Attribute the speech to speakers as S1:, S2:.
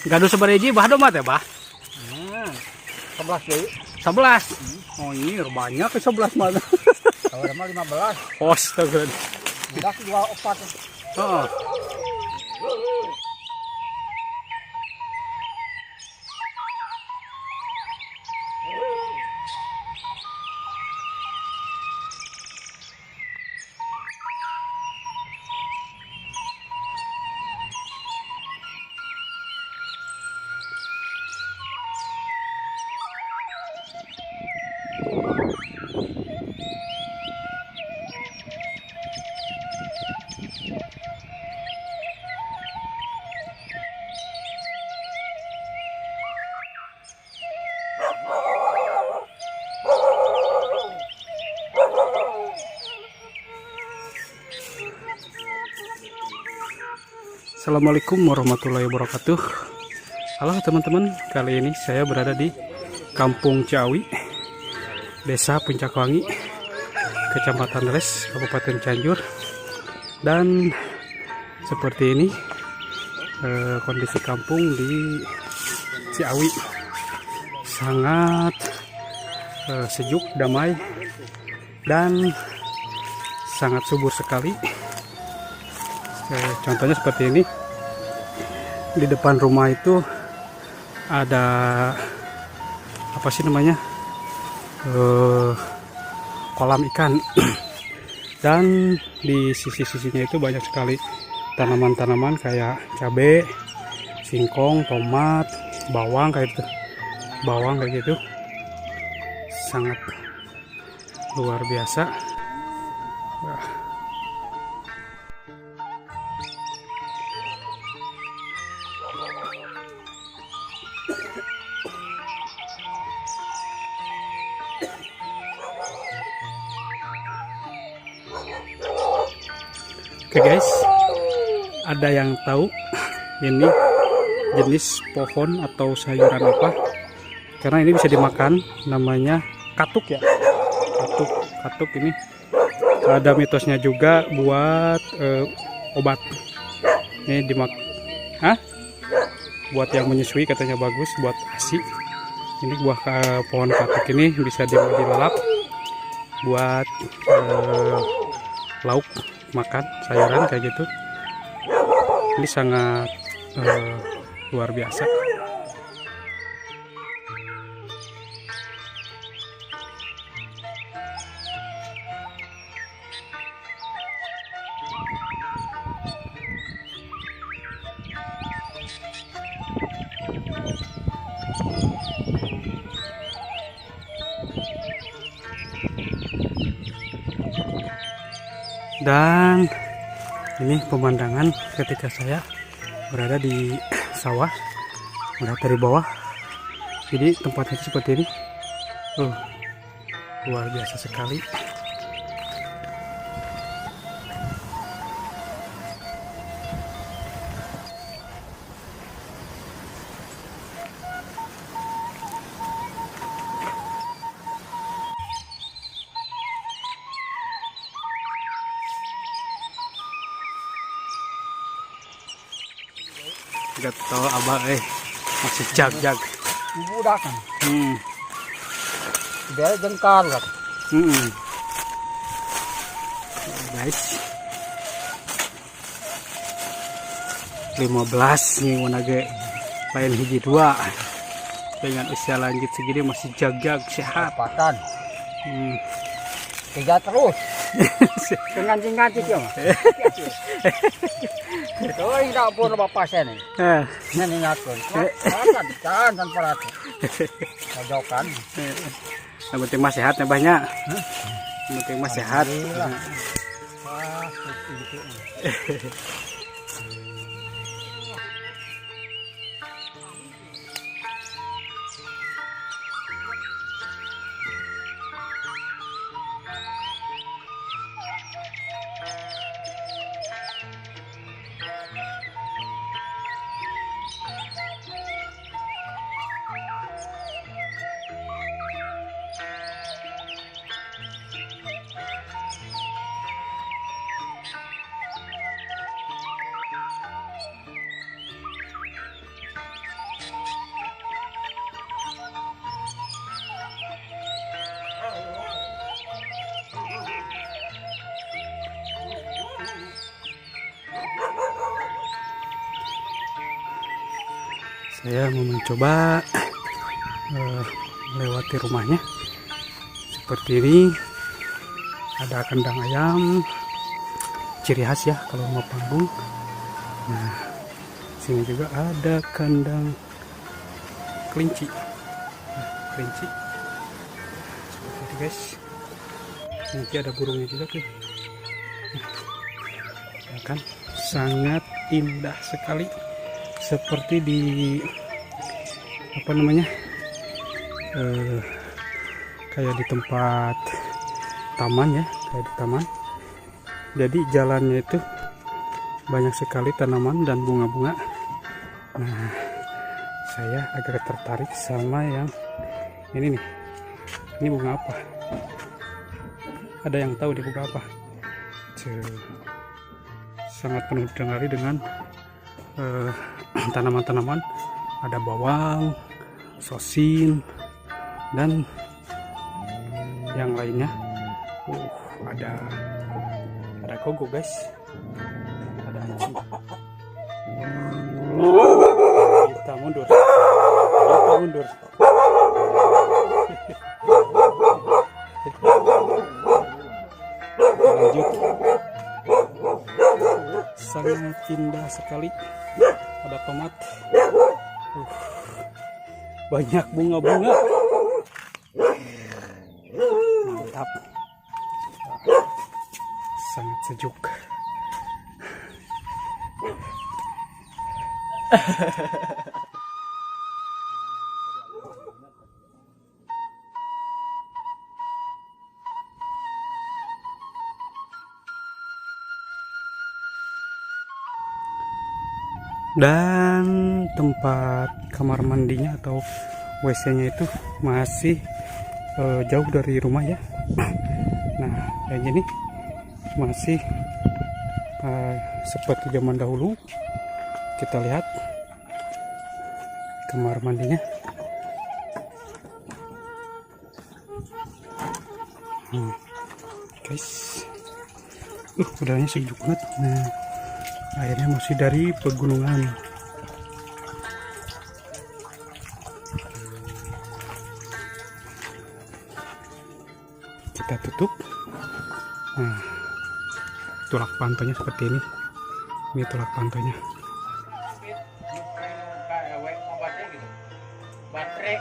S1: Gaduh seberiji bah domat ya bah?
S2: 11 deui.
S1: 11. Oh ini banyak ke 11 mana?
S2: Kalau mah 15.
S1: Astaga.
S2: Udah jual 4.
S1: Heeh. Assalamualaikum warahmatullahi wabarakatuh. Halo teman-teman, kali ini saya berada di Kampung Ciawi, Desa Puncak Wangi, Kecamatan Res, Kabupaten Cianjur. Dan seperti ini kondisi kampung di Ciawi, sangat sejuk, damai, dan sangat subur sekali. Contohnya seperti ini, di depan rumah itu ada apa sih namanya, kolam ikan. Dan di sisi-sisinya itu banyak sekali tanaman-tanaman kayak cabai, singkong, tomat, bawang kayak gitu, sangat luar biasa. Oke guys, ada yang tahu ini jenis pohon atau sayuran apa? Karena ini bisa dimakan, namanya katuk ya. Katuk ini ada mitosnya juga buat obat. Ini buat yang menyusui katanya bagus, buat ASI. Ini buah pohon katuk ini bisa dilalap buat lauk, makan sayuran kayak gitu. Ini sangat luar biasa. Dan ini pemandangan ketika saya berada di sawah, melihat dari bawah. Jadi tempatnya seperti ini, luar biasa sekali. Gak tau abah masih jag.
S2: Ibu udah kan. Dia jengkar lah.
S1: Guys, 15 nih wanage lain hiji 2 dengan usia lanjut segini masih jag sehat.
S2: Pakan. 3 terus. Ngancing ya mah. Itu tidak pun bapak saya nih. Ini nyatun. Kan tanpa ratu. Pojokan.
S1: Yang penting mah sehat ya banyak. Yang penting mah sehat. saya mau mencoba melewati rumahnya. Seperti ini, ada kandang ayam, ciri khas ya kalau mau panggung. Nah, sini juga ada kandang kelinci. Nah, kelinci seperti itu guys. Nanti ada burungnya juga tuh. Nah, kan sangat indah sekali, seperti di apa namanya, kayak di tempat taman ya, kayak di taman. Jadi jalannya itu banyak sekali tanaman dan bunga-bunga. Nah, saya agak tertarik sama yang ini nih. Ini bunga apa? Ada yang tahu di bunga apa? Sangat penuh dengan tanaman-tanaman. Ada bawang, sosin, dan yang lainnya. Ada kogo guys. Ada anjing. Kita mundur. Lanjut. Sangat indah sekali. Ada tomat. Banyak bunga-bunga. Mantap. Sangat sejuk. Dan tempat kamar mandinya atau WC-nya itu masih jauh dari rumah ya. Nah, kayak gini masih seperti zaman dahulu. Kita lihat kamar mandinya. Guys, udaranya sejuk banget. Nah, airnya masih dari pegunungan. Kita tutup. Nah, tulak pantainya seperti ini. Ini tulak pantainya.
S2: Baterai